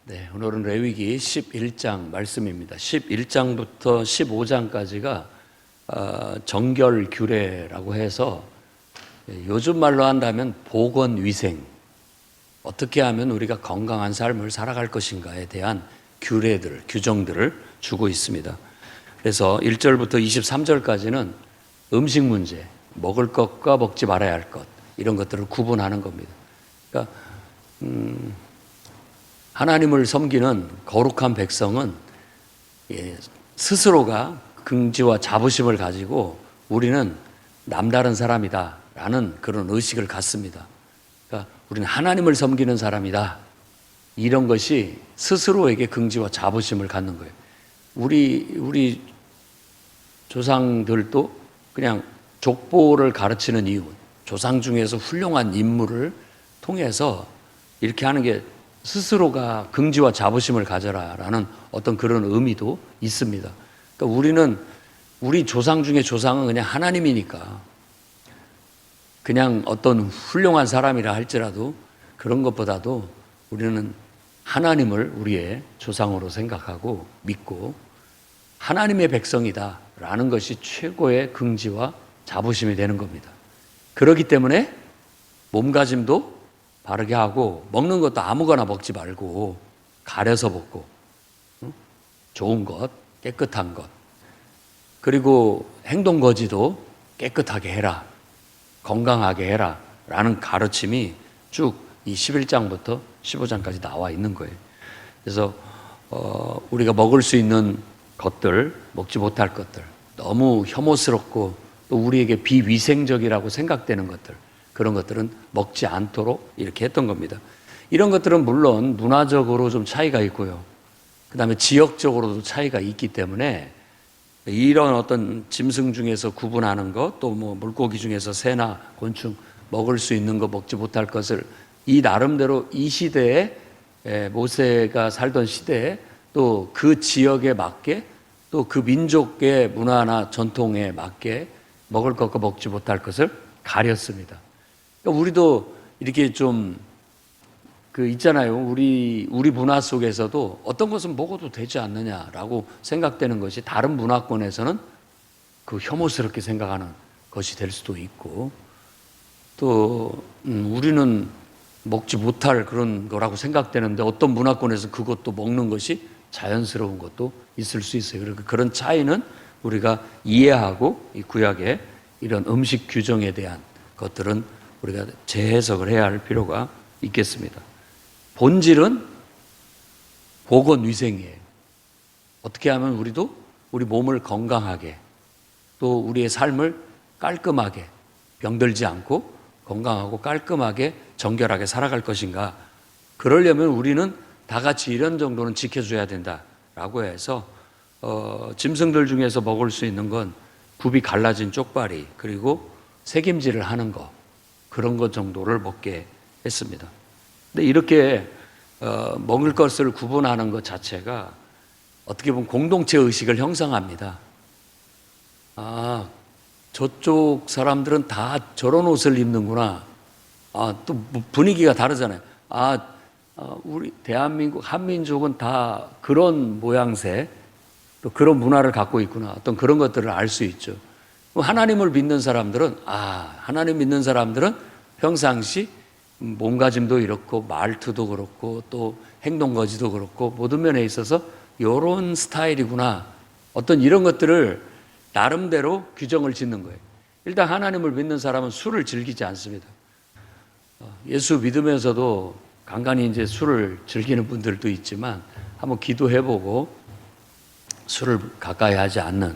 네, 오늘은 레위기 11장 말씀입니다. 11장부터 15장까지가 정결 규례라고 해서 요즘 말로 한다면 보건위생, 어떻게 하면 우리가 건강한 삶을 살아갈 것인가에 대한 규례들, 규정들을 주고 있습니다. 그래서 1절부터 23절까지는 음식 문제, 먹을 것과 먹지 말아야 할 것, 이런 것들을 구분하는 겁니다. 그러니까 하나님을 섬기는 거룩한 백성은 스스로가 긍지와 자부심을 가지고 우리는 남다른 사람이다 라는 그런 의식을 갖습니다. 그러니까 우리는 하나님을 섬기는 사람이다, 이런 것이 스스로에게 긍지와 자부심을 갖는 거예요. 우리 조상들도 그냥 족보를 가르치는 이유, 조상 중에서 훌륭한 인물을 통해서 이렇게 하는 게 스스로가 긍지와 자부심을 가져라라는 어떤 그런 의미도 있습니다. 그러니까 우리 조상 중에 조상은 그냥 하나님이니까, 그냥 어떤 훌륭한 사람이라 할지라도 그런 것보다도 우리는 하나님을 우리의 조상으로 생각하고 믿고 하나님의 백성이다라는 것이 최고의 긍지와 자부심이 되는 겁니다. 그렇기 때문에 몸가짐도 바르게 하고, 먹는 것도 아무거나 먹지 말고 가려서 먹고, 좋은 것, 깨끗한 것, 그리고 행동거지도 깨끗하게 해라, 건강하게 해라 라는 가르침이 쭉 이 11장부터 15장까지 나와 있는 거예요. 그래서 우리가 먹을 수 있는 것들, 먹지 못할 것들, 너무 혐오스럽고 또 우리에게 비위생적이라고 생각되는 것들, 그런 것들은 먹지 않도록 이렇게 했던 겁니다. 이런 것들은 물론 문화적으로 좀 차이가 있고요, 그 다음에 지역적으로도 차이가 있기 때문에 이런 어떤 짐승 중에서 구분하는 것, 또 뭐 물고기 중에서 새나 곤충 먹을 수 있는 것, 먹지 못할 것을 이 나름대로 이 시대에, 모세가 살던 시대에 또 그 지역에 맞게, 또 그 민족의 문화나 전통에 맞게 먹을 것과 먹지 못할 것을 가렸습니다. 그러니까 우리도 이렇게 좀 있잖아요. 우리 문화 속에서도 어떤 것은 먹어도 되지 않느냐라고 생각되는 것이 다른 문화권에서는 혐오스럽게 생각하는 것이 될 수도 있고, 또 우리는 먹지 못할 그런 거라고 생각되는데 어떤 문화권에서 그것도 먹는 것이 자연스러운 것도 있을 수 있어요. 그러니까 그런 차이는 우리가 이해하고 이 구약의 이런 음식 규정에 대한 것들은 우리가 재해석을 해야 할 필요가 있겠습니다. 본질은 보건위생이에요. 어떻게 하면 우리도 우리 몸을 건강하게, 또 우리의 삶을 깔끔하게, 병들지 않고 건강하고 깔끔하게 정결하게 살아갈 것인가. 그러려면 우리는 다 같이 이런 정도는 지켜줘야 된다라고 해서 짐승들 중에서 먹을 수 있는 건 굽이 갈라진 쪽발이, 그리고 새김질을 하는 거, 그런 것 정도를 먹게 했습니다. 근데 이렇게 먹을 것을 구분하는 것 자체가 어떻게 보면 공동체 의식을 형성합니다. 아, 저쪽 사람들은 다 저런 옷을 입는구나. 또 분위기가 다르잖아요. 우리 대한민국, 한민족은 다 그런 모양새, 또 그런 문화를 갖고 있구나. 어떤 그런 것들을 알 수 있죠. 하나님을 믿는 사람들은, 하나님 믿는 사람들은 평상시 몸가짐도 이렇고 말투도 그렇고 또 행동거지도 그렇고 모든 면에 있어서 이런 스타일이구나, 어떤 이런 것들을 나름대로 규정을 짓는 거예요. 일단 하나님을 믿는 사람은 술을 즐기지 않습니다. 예수 믿으면서도 간간히 이제 술을 즐기는 분들도 있지만 한번 기도해보고 술을 가까이 하지 않는,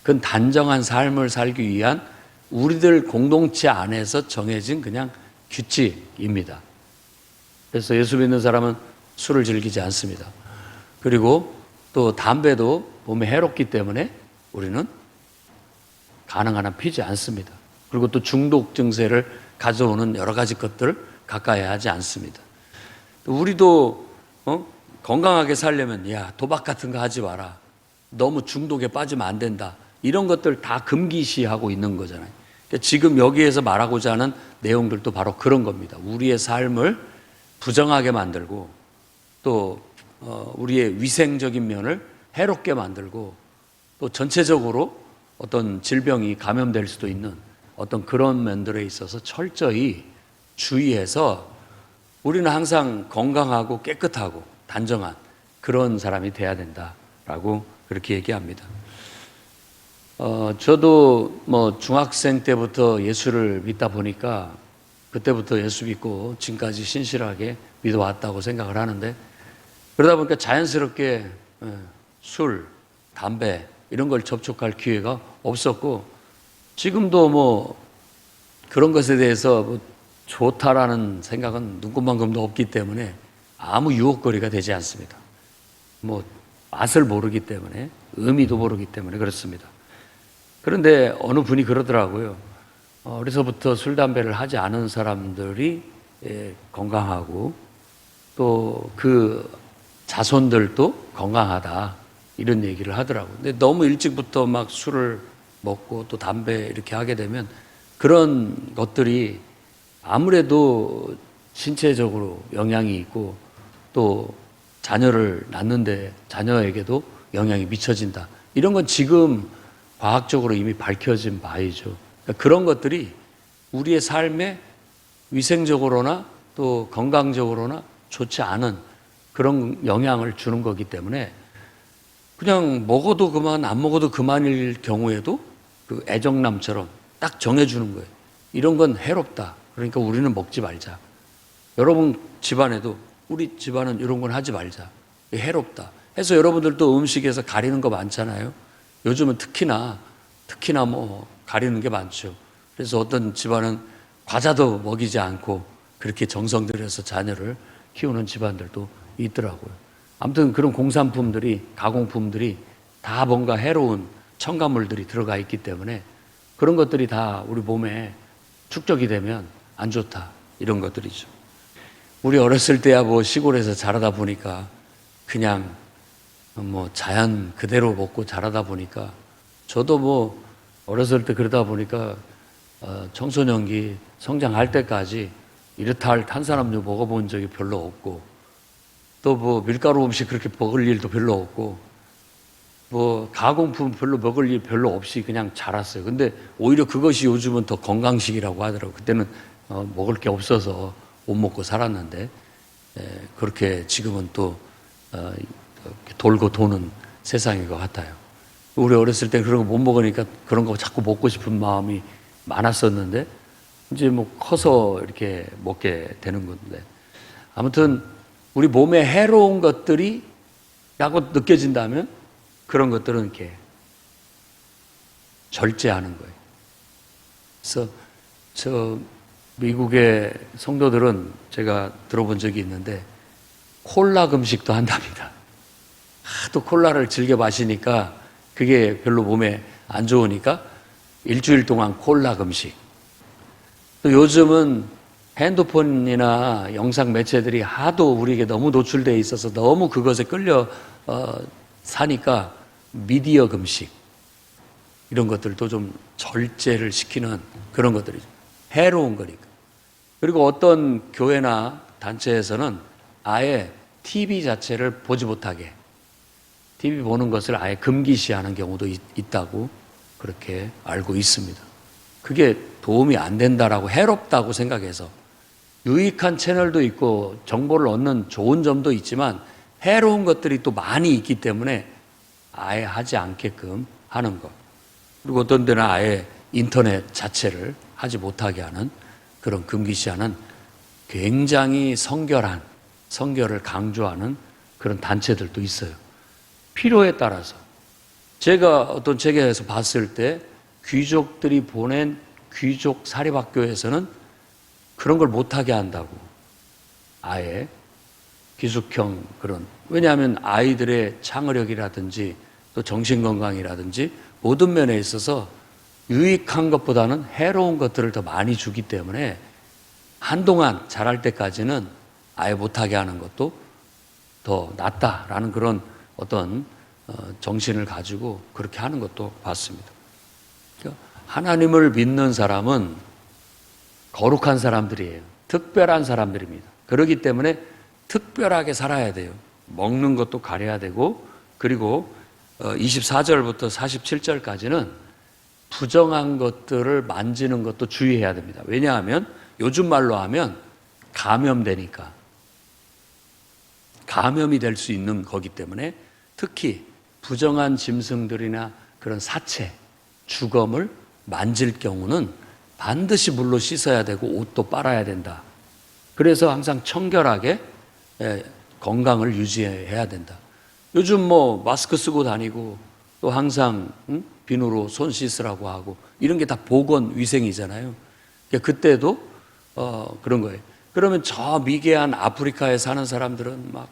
그건 단정한 삶을 살기 위한 우리들 공동체 안에서 정해진 그냥 규칙입니다. 그래서 예수 믿는 사람은 술을 즐기지 않습니다. 그리고 또 담배도 몸에 해롭기 때문에 우리는 가능한 한 피지 않습니다. 그리고 또 중독 증세를 가져오는 여러 가지 것들을 가까이 하지 않습니다. 우리도 건강하게 살려면 도박 같은 거 하지 마라, 너무 중독에 빠지면 안 된다, 이런 것들 다 금기시하고 있는 거잖아요. 그러니까 지금 여기에서 말하고자 하는 내용들도 바로 그런 겁니다. 우리의 삶을 부정하게 만들고 또 우리의 위생적인 면을 해롭게 만들고 또 전체적으로 어떤 질병이 감염될 수도 있는 어떤 그런 면들에 있어서 철저히 주의해서 우리는 항상 건강하고 깨끗하고 단정한 그런 사람이 돼야 된다라고 그렇게 얘기합니다. 저도 뭐 중학생 때부터 예수를 믿다 보니까 그때부터 예수 믿고 지금까지 신실하게 믿어왔다고 생각을 하는데, 그러다 보니까 자연스럽게 술, 담배 이런 걸 접촉할 기회가 없었고, 지금도 뭐 그런 것에 대해서 뭐 좋다라는 생각은 눈꽃만큼도 없기 때문에 아무 유혹거리가 되지 않습니다. 뭐 맛을 모르기 때문에, 의미도 모르기 때문에 그렇습니다. 그런데 어느 분이 그러더라고요. 어려서부터 술, 담배를 하지 않은 사람들이 건강하고 또 그 자손들도 건강하다, 이런 얘기를 하더라고요. 근데 너무 일찍부터 막 술을 먹고 또 담배 이렇게 하게 되면 그런 것들이 아무래도 신체적으로 영향이 있고 또 자녀를 낳는데 자녀에게도 영향이 미쳐진다. 이런 건 지금 과학적으로 이미 밝혀진 바이죠. 그러니까 그런 것들이 우리의 삶에 위생적으로나 또 건강적으로나 좋지 않은 그런 영향을 주는 거기 때문에 그냥 먹어도 그만, 안 먹어도 그만일 경우에도 그 애정남처럼 딱 정해주는 거예요. 이런 건 해롭다. 그러니까 우리는 먹지 말자. 여러분 집안에도 우리 집안은 이런 건 하지 말자. 해롭다. 해서 여러분들도 음식에서 가리는 거 많잖아요. 요즘은 특히나 뭐 가리는 게 많죠. 그래서 어떤 집안은 과자도 먹이지 않고 그렇게 정성 들여서 자녀를 키우는 집안들도 있더라고요. 아무튼 그런 공산품들이, 가공품들이 다 뭔가 해로운 첨가물들이 들어가 있기 때문에 그런 것들이 다 우리 몸에 축적이 되면 안 좋다, 이런 것들이죠. 우리 어렸을 때야 뭐 시골에서 자라다 보니까 그냥 뭐 자연 그대로 먹고 자라다 보니까, 저도 뭐 어렸을 때 그러다 보니까 청소년기 성장할 때까지 이렇다 할 탄산음료 먹어본 적이 별로 없고, 또 뭐 밀가루 음식 그렇게 먹을 일도 별로 없고, 뭐 가공품 별로 먹을 일 별로 없이 그냥 자랐어요. 근데 오히려 그것이 요즘은 더 건강식이라고 하더라고요. 그때는 먹을 게 없어서 못 먹고 살았는데, 그렇게 지금은 또 돌고 도는 세상인 것 같아요. 우리 어렸을 때 그런 거 못 먹으니까 그런 거 자꾸 먹고 싶은 마음이 많았었는데, 이제 뭐 커서 이렇게 먹게 되는 건데, 아무튼 우리 몸에 해로운 것들이 라고 느껴진다면 그런 것들은 이렇게 절제하는 거예요. 그래서 저 미국의 성도들은 제가 들어본 적이 있는데 콜라 금식도 한답니다. 하도 콜라를 즐겨 마시니까 그게 별로 몸에 안 좋으니까 일주일 동안 콜라 금식. 또 요즘은 핸드폰이나 영상 매체들이 하도 우리에게 너무 노출되어 있어서 너무 그것에 끌려 사니까 미디어 금식, 이런 것들도 좀 절제를 시키는 그런 것들이죠. 해로운 거니까. 그리고 어떤 교회나 단체에서는 아예 TV 자체를 보지 못하게, TV 보는 것을 아예 금기시하는 경우도 있다고 그렇게 알고 있습니다. 그게 도움이 안 된다라고, 해롭다고 생각해서, 유익한 채널도 있고 정보를 얻는 좋은 점도 있지만 해로운 것들이 또 많이 있기 때문에 아예 하지 않게끔 하는 것. 그리고 어떤 데는 아예 인터넷 자체를 하지 못하게 하는 그런 금기시하는 굉장히 성결을 강조하는 그런 단체들도 있어요. 필요에 따라서. 제가 어떤 책에서 봤을 때 귀족들이 보낸 귀족 사립학교에서는 그런 걸 못하게 한다고, 아예 기숙형 그런. 왜냐하면 아이들의 창의력이라든지 또 정신건강이라든지 모든 면에 있어서 유익한 것보다는 해로운 것들을 더 많이 주기 때문에 한동안 자랄 때까지는 아예 못하게 하는 것도 더 낫다라는 그런 어떤 정신을 가지고 그렇게 하는 것도 봤습니다. 그러니까 하나님을 믿는 사람은 거룩한 사람들이에요. 특별한 사람들입니다. 그렇기 때문에 특별하게 살아야 돼요. 먹는 것도 가려야 되고, 그리고 24절부터 47절까지는 부정한 것들을 만지는 것도 주의해야 됩니다. 왜냐하면 요즘 말로 하면 감염되니까, 감염이 될 수 있는 거기 때문에 특히 부정한 짐승들이나 그런 사체, 주검을 만질 경우는 반드시 물로 씻어야 되고 옷도 빨아야 된다. 그래서 항상 청결하게 건강을 유지해야 된다. 요즘 뭐 마스크 쓰고 다니고 또 항상 비누로 손 씻으라고 하고 이런 게 다 보건 위생이잖아요. 그때도 그런 거예요. 그러면 저 미개한 아프리카에 사는 사람들은 막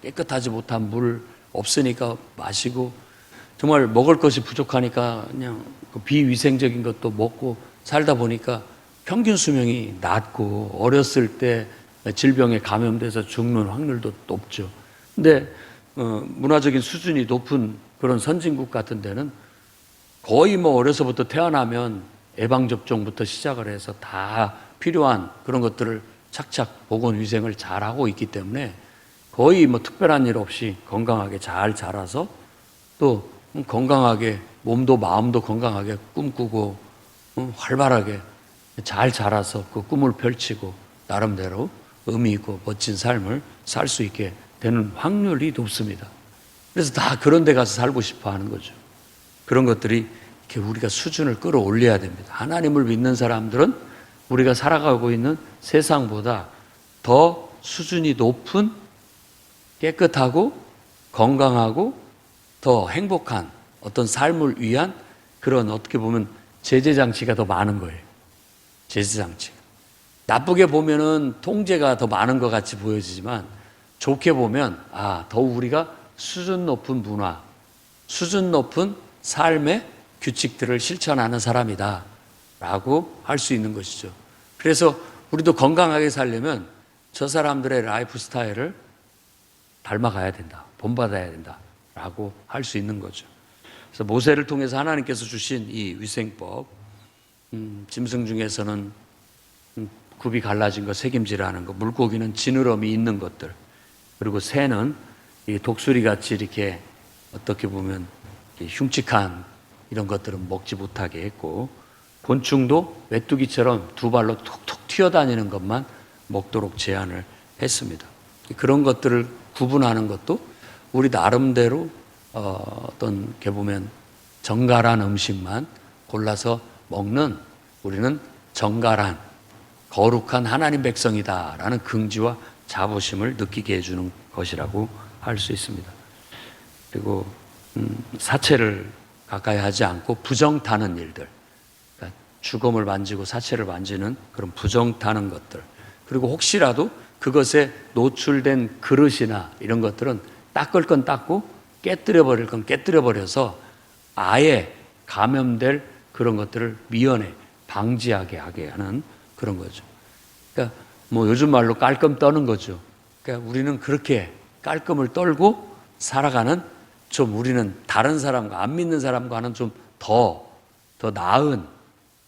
깨끗하지 못한 물 없으니까 마시고 정말 먹을 것이 부족하니까 그냥 그 비위생적인 것도 먹고 살다 보니까 평균 수명이 낮고 어렸을 때 질병에 감염돼서 죽는 확률도 높죠. 근데 문화적인 수준이 높은 그런 선진국 같은 데는 거의 뭐 어려서부터 태어나면 예방접종부터 시작을 해서 다 필요한 그런 것들을 착착 보건위생을 잘하고 있기 때문에 거의 뭐 특별한 일 없이 건강하게 잘 자라서 또 건강하게 몸도 마음도 건강하게 꿈꾸고 활발하게 잘 자라서 그 꿈을 펼치고 나름대로 의미 있고 멋진 삶을 살 수 있게 되는 확률이 높습니다. 그래서 다 그런 데 가서 살고 싶어 하는 거죠. 그런 것들이 이렇게 우리가 수준을 끌어올려야 됩니다. 하나님을 믿는 사람들은 우리가 살아가고 있는 세상보다 더 수준이 높은 깨끗하고 건강하고 더 행복한 어떤 삶을 위한 그런 어떻게 보면 제재장치가 더 많은 거예요. 제재장치가. 나쁘게 보면은 통제가 더 많은 것 같이 보여지지만 좋게 보면 더 우리가 수준 높은 문화, 수준 높은 삶의 규칙들을 실천하는 사람이다 라고 할 수 있는 것이죠. 그래서 우리도 건강하게 살려면 저 사람들의 라이프 스타일을 닮아가야 된다, 본받아야 된다 라고 할 수 있는 거죠. 그래서 모세를 통해서 하나님께서 주신 이 위생법, 짐승 중에서는 굽이 갈라진 거, 새김질하는 거, 물고기는 지느러미 있는 것들, 그리고 새는 이 독수리 같이 이렇게 어떻게 보면 흉측한 이런 것들은 먹지 못하게 했고, 곤충도 메뚜기처럼 두 발로 툭툭 튀어다니는 것만 먹도록 제한을 했습니다. 그런 것들을 구분하는 것도 우리 나름대로 어떻게 보면 정갈한 음식만 골라서 먹는, 우리는 정갈한 거룩한 하나님 백성이다라는 긍지와 자부심을 느끼게 해주는 것이라고 할 수 있습니다. 그리고 사체를 가까이 하지 않고 부정 타는 일들, 그러니까 주검을 만지고 사체를 만지는 그런 부정 타는 것들, 그리고 혹시라도 그것에 노출된 그릇이나 이런 것들은 닦을 건 닦고 깨뜨려 버릴 건 깨뜨려 버려서 아예 감염될 그런 것들을 미연에 방지하게 하게 하는 그런 거죠. 그러니까 뭐 요즘 말로 깔끔 떠는 거죠. 그러니까 우리는 그렇게 깔끔을 떨고 살아가는, 좀 우리는 다른 사람과 안 믿는 사람과는 좀 더 나은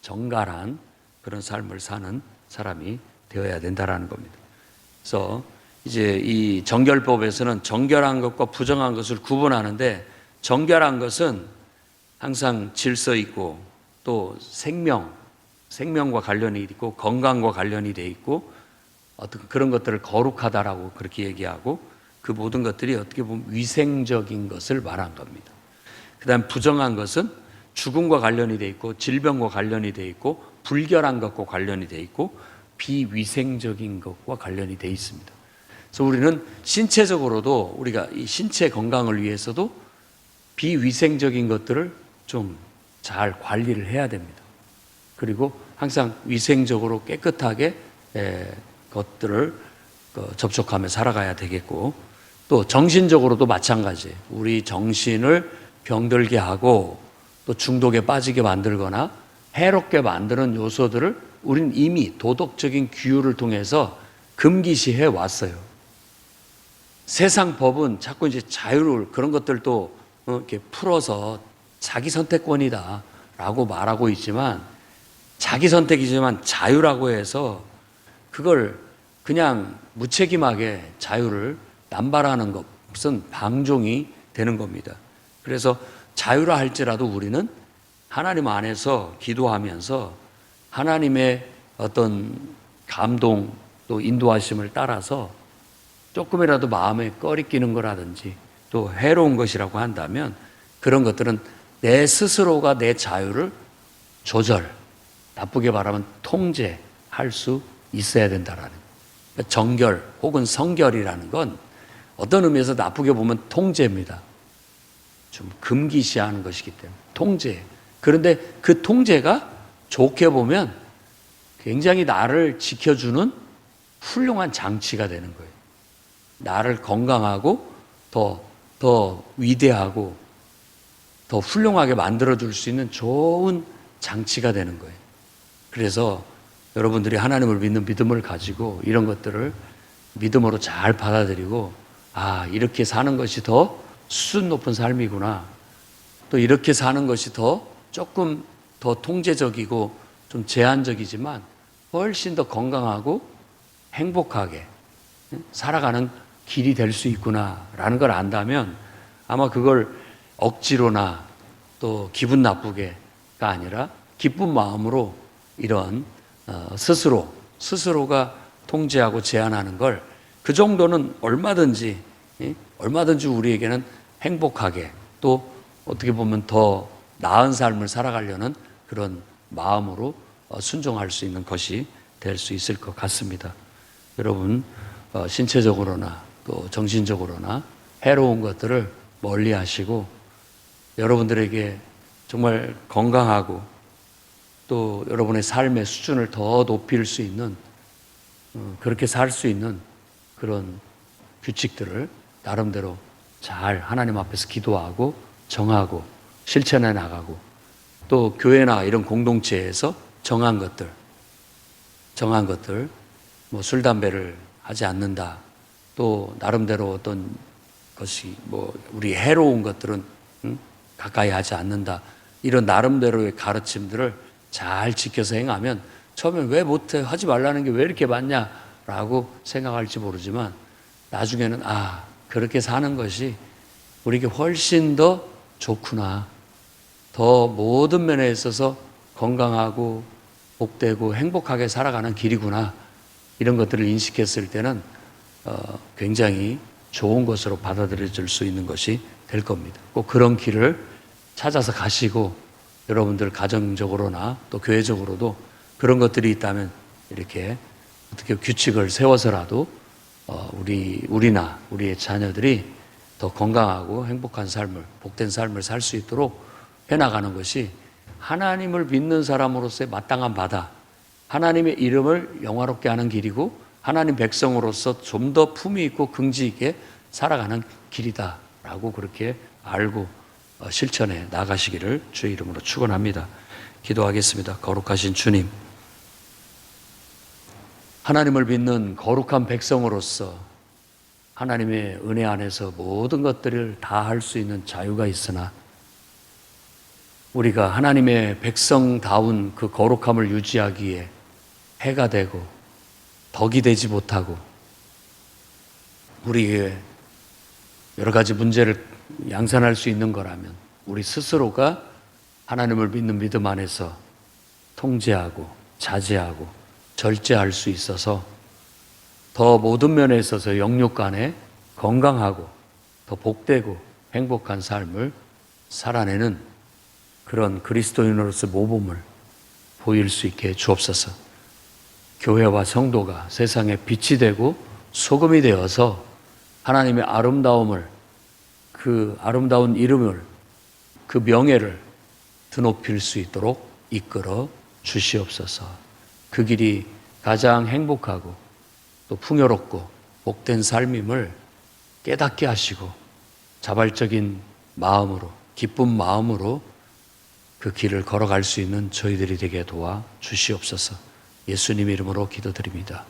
정갈한 그런 삶을 사는 사람이 되어야 된다라는 겁니다. 그래서 이제 이 정결법에서는 정결한 것과 부정한 것을 구분하는데, 정결한 것은 항상 질서 있고 또 생명과 관련이 있고 건강과 관련이 돼 있고 어떤 그런 것들을 거룩하다라고 그렇게 얘기하고, 그 모든 것들이 어떻게 보면 위생적인 것을 말한 겁니다. 그 다음 부정한 것은 죽음과 관련이 돼 있고 질병과 관련이 돼 있고 불결한 것과 관련이 돼 있고 비위생적인 것과 관련이 돼 있습니다. 그래서 우리는 신체적으로도 우리가 이 신체 건강을 위해서도 비위생적인 것들을 좀 잘 관리를 해야 됩니다. 그리고 항상 위생적으로 깨끗하게 것들을 접촉하며 살아가야 되겠고, 또 정신적으로도 마찬가지예요. 우리 정신을 병들게 하고 또 중독에 빠지게 만들거나 해롭게 만드는 요소들을 우린 이미 도덕적인 규율을 통해서 금기시해 왔어요. 세상 법은 자꾸 이제 자유를 그런 것들도 이렇게 풀어서 자기 선택권이다 라고 말하고 있지만, 자기 선택이지만 자유라고 해서 그걸 그냥 무책임하게 자유를 남발하는 것은 방종이 되는 겁니다. 그래서 자유라 할지라도 우리는 하나님 안에서 기도하면서 하나님의 어떤 감동 또 인도하심을 따라서 조금이라도 마음에 꺼리끼는 거라든지 또 해로운 것이라고 한다면 그런 것들은 내 스스로가 내 자유를 조절, 나쁘게 말하면 통제할 수 있어야 된다라는 거예요. 정결 혹은 성결이라는 건 어떤 의미에서 나쁘게 보면 통제입니다. 좀 금기시하는 것이기 때문에 통제. 그런데 그 통제가 좋게 보면 굉장히 나를 지켜주는 훌륭한 장치가 되는 거예요. 나를 건강하고 더 위대하고 더 훌륭하게 만들어줄 수 있는 좋은 장치가 되는 거예요. 그래서 여러분들이 하나님을 믿는 믿음을 가지고 이런 것들을 믿음으로 잘 받아들이고 이렇게 사는 것이 더 수준 높은 삶이구나. 또 이렇게 사는 것이 조금 더 통제적이고 좀 제한적이지만 훨씬 더 건강하고 행복하게 살아가는 길이 될 수 있구나라는 걸 안다면 아마 그걸 억지로나 또 기분 나쁘게가 아니라 기쁜 마음으로 이런 스스로가 통제하고 제한하는 걸 그 정도는 얼마든지 우리에게는 행복하게 또 어떻게 보면 더 나은 삶을 살아가려는 그런 마음으로 순종할 수 있는 것이 될 수 있을 것 같습니다. 여러분 신체적으로나 또 정신적으로나 해로운 것들을 멀리 하시고 여러분들에게 정말 건강하고 또 여러분의 삶의 수준을 더 높일 수 있는 그렇게 살 수 있는 그런 규칙들을 나름대로 잘 하나님 앞에서 기도하고 정하고 실천해 나가고 또 교회나 이런 공동체에서 정한 것들 뭐 술, 담배를 하지 않는다. 또 나름대로 어떤 것이 우리 해로운 것들은 가까이 하지 않는다. 이런 나름대로의 가르침들을 잘 지켜서 행하면 처음엔 왜 못해? 하지 말라는 게 왜 이렇게 많냐라고 생각할지 모르지만 나중에는 그렇게 사는 것이 우리에게 훨씬 더 좋구나. 더 모든 면에 있어서 건강하고 복되고 행복하게 살아가는 길이구나. 이런 것들을 인식했을 때는 굉장히 좋은 것으로 받아들여질 수 있는 것이 될 겁니다. 꼭 그런 길을 찾아서 가시고 여러분들 가정적으로나 또 교회적으로도 그런 것들이 있다면 이렇게 어떻게 규칙을 세워서라도 우리나 우리의 자녀들이 더 건강하고 행복한 삶을, 복된 삶을 살 수 있도록 해나가는 것이 하나님을 믿는 사람으로서의 마땅한 바다, 하나님의 이름을 영화롭게 하는 길이고 하나님 백성으로서 좀 더 품위 있고 긍지 있게 살아가는 길이다라고 그렇게 알고 실천해 나가시기를 주의 이름으로 축원합니다. 기도하겠습니다. 거룩하신 주님, 하나님을 믿는 거룩한 백성으로서 하나님의 은혜 안에서 모든 것들을 다 할 수 있는 자유가 있으나 우리가 하나님의 백성다운 그 거룩함을 유지하기에 해가 되고 덕이 되지 못하고 우리의 여러 가지 문제를 양산할 수 있는 거라면 우리 스스로가 하나님을 믿는 믿음 안에서 통제하고 자제하고 절제할 수 있어서 더 모든 면에 있어서 영육 간에 건강하고 더 복되고 행복한 삶을 살아내는 그런 그리스도인으로서 모범을 보일 수 있게 주옵소서. 교회와 성도가 세상에 빛이 되고 소금이 되어서 하나님의 아름다움을, 그 아름다운 이름을, 그 명예를 드높일 수 있도록 이끌어 주시옵소서. 그 길이 가장 행복하고 또 풍요롭고 복된 삶임을 깨닫게 하시고 자발적인 마음으로, 기쁜 마음으로 그 길을 걸어갈 수 있는 저희들이 되게 도와 주시옵소서. 예수님 이름으로 기도드립니다.